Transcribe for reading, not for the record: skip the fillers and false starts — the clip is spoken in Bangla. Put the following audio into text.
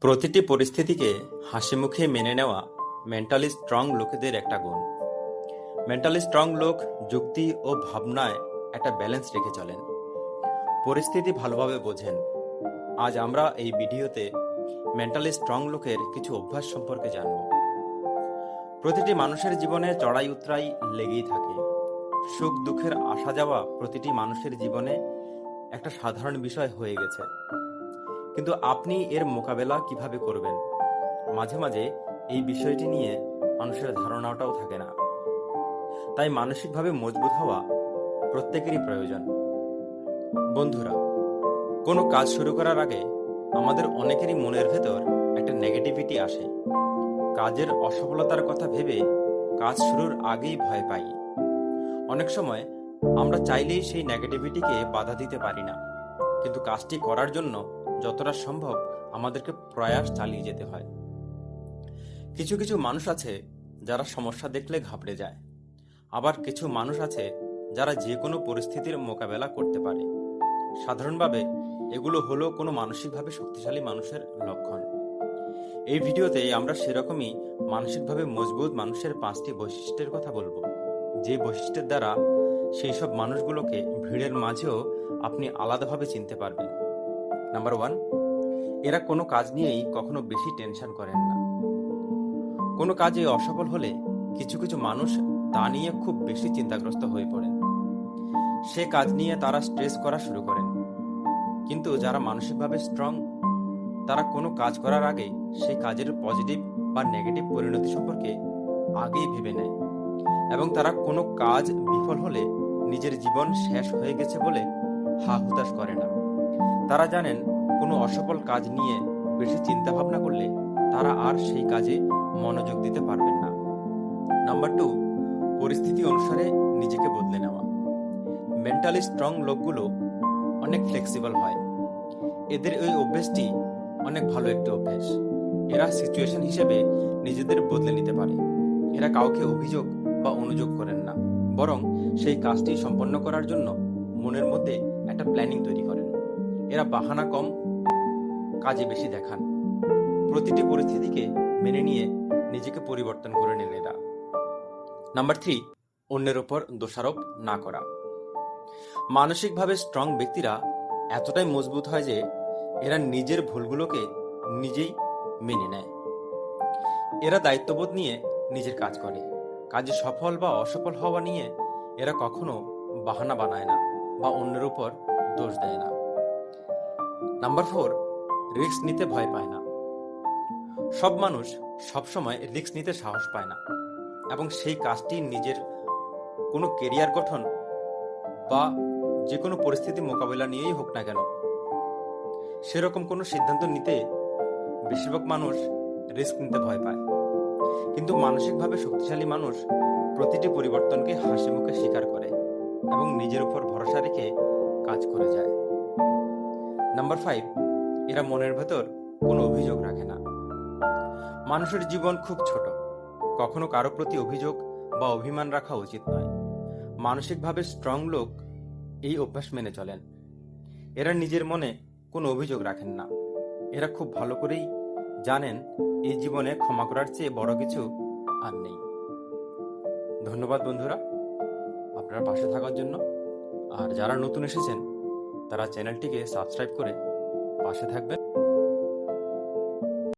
প্রতিটি পরিস্থিতিকে হাসিমুখে মেনে নেওয়া মেন্টালি স্ট্রং লোকেদের একটা গুণ। মেন্টালি স্ট্রং লোক যুক্তি ও ভাবনায় একটা ব্যালেন্স রেখে চলেন, পরিস্থিতি ভালোভাবে বোঝেন। আজ আমরা এই ভিডিওতে মেন্টালি স্ট্রং লোকের কিছু অভ্যাস সম্পর্কে জানব। প্রতিটি মানুষের জীবনে চড়াই উতরাই লেগেই থাকে। সুখ দুঃখের আসা যাওয়া প্রতিটি মানুষের জীবনে একটা সাধারণ বিষয় হয়ে গেছে, কিন্তু আপনি এর মোকাবেলা কিভাবে করবেন, মাঝে মাঝে এই বিষয়টি নিয়ে মানুষের ধারণাটাও থাকে না। তাই মানসিকভাবে মজবুত হওয়া প্রত্যেকেরই প্রয়োজন। বন্ধুরা, কোনো কাজ শুরু করার আগে আমাদের অনেকেরই মনের ভেতর একটা নেগেটিভিটি আসে। কাজের অসফলতার কথা ভেবে কাজ শুরুর আগেই ভয় পাই। অনেক সময় আমরা চাইলেই সেই নেগেটিভিটিকে বাধা দিতে পারি না, কিন্তু কাজটি করার জন্য যতটা সম্ভব আমাদেরকে প্রয়াস চালিয়ে যেতে হয়। কিছু কিছু মানুষ আছে যারা সমস্যা দেখলে ঘাবড়ে যায়, আবার কিছু মানুষ আছে যারা যে কোনো পরিস্থিতির মোকাবেলা করতে পারে। সাধারণভাবে এগুলো হলো কোনো মানসিকভাবে শক্তিশালী মানুষের লক্ষণ। এই ভিডিওতে আমরা সেরকমই মানসিকভাবে মজবুত মানুষের 5টি বৈশিষ্ট্যের কথা বলবো, যে বৈশিষ্ট্যের দ্বারা সেই সব মানুষগুলোকে ভিড়ের মাঝেও আপনি আলাদাভাবে চিনতে পারবেন। নাম্বার 1, এরা কোনো কাজ নিয়েই কখনো বেশি টেনশন করেন না। কোনো কাজে অসফল হলে কিছু কিছু মানুষ তা নিয়ে খুব বেশি চিন্তাগ্রস্ত হয়ে পড়েন। সে কাজ নিয়ে তারা স্ট্রেস করা শুরু করেন। কিন্তু যারা মানসিকভাবে স্ট্রং, তারা কোনো কাজ করার আগে সেই কাজের পজিটিভ বা নেগেটিভ পরিণতি সম্পর্কে আগেই ভেবে নেয়, এবং তারা কোনো কাজ বিফল হলে নিজের জীবন শেষ হয়ে গেছে বলে হা হুতাশ করে না। তারা জানেন কোনো অসফল কাজ নিয়ে বেশি চিন্তা ভাবনা করলে তারা আর সেই কাজে মনোযোগ দিতে পারবেন না। নাম্বার 2, পরিস্থিতি অনুসারে নিজেকে বদলে নেওয়া। মেন্টালি স্ট্রং লোকগুলো অনেক ফ্লেক্সিবল হয়। এদের ওই অভ্যেসটি অনেক ভালো একটি অভ্যেস। এরা সিচুয়েশন হিসেবে নিজেদের বদলে নিতে পারে। এরা কাউকে অভিযোগ বা অনুযোগ করেন না, বরং সেই কাজটি সম্পন্ন করার জন্য মনের মধ্যে একটা প্ল্যানিং তৈরি করেন। এরা বাহানা কম, কাজে বেশি দেখান। প্রতিটি পরিস্থিতিকে মেনে নিয়ে নিজেকে পরিবর্তন করে নেন এরা। নাম্বার 3, অন্যের ওপর দোষারোপ না করা। মানসিকভাবে স্ট্রং ব্যক্তিরা এতটাই মজবুত হয় যে এরা নিজের ভুলগুলোকে নিজেই মেনে নেয়। এরা দায়িত্ববোধ নিয়ে নিজের কাজ করে। কাজে সফল বা অসফল হওয়া নিয়ে এরা কখনো বাহানা বানায় না বা অন্যের উপর দোষ দেয় না। নাম্বার 4, রিস্ক নিতে ভয় পায় না। সব মানুষ সবসময় রিস্ক নিতে সাহস পায় না, এবং সেই কাজটি নিজের কোনো কেরিয়ার গঠন বা যে কোনো পরিস্থিতি মোকাবেলা নিয়েই হোক না কেন, সেরকম কোনো সিদ্ধান্ত নিতে বেশিরভাগ মানুষ রিস্ক নিতে ভয় পায়। কিন্তু মানসিকভাবে শক্তিশালী মানুষ প্রতিটি পরিবর্তনকে হাসি মুখে স্বীকার করে এবং নিজের উপর ভরসা রেখে কাজ করে যায়। নাম্বার 5, এরা মনের ভেতর কোনো অভিযোগ রাখে না। মানুষের জীবন খুব ছোট, কখনো কারো প্রতি অভিযোগ বা অভিমান রাখা উচিত নয়। মানসিকভাবে স্ট্রং লোক এই অভ্যাস মেনে চলেন। এরা নিজের মনে কোনো অভিযোগ রাখেন না। এরা খুব ভালো করেই জানেন এই জীবনে ক্ষমা করার চেয়ে বড় কিছু আর নেই। ধন্যবাদ বন্ধুরা, আপনার পাশে থাকার জন্য। আর যারা নতুন এসেছেন তারা চ্যানেলটিকে সাবস্ক্রাইব করে পাশে থাকবেন।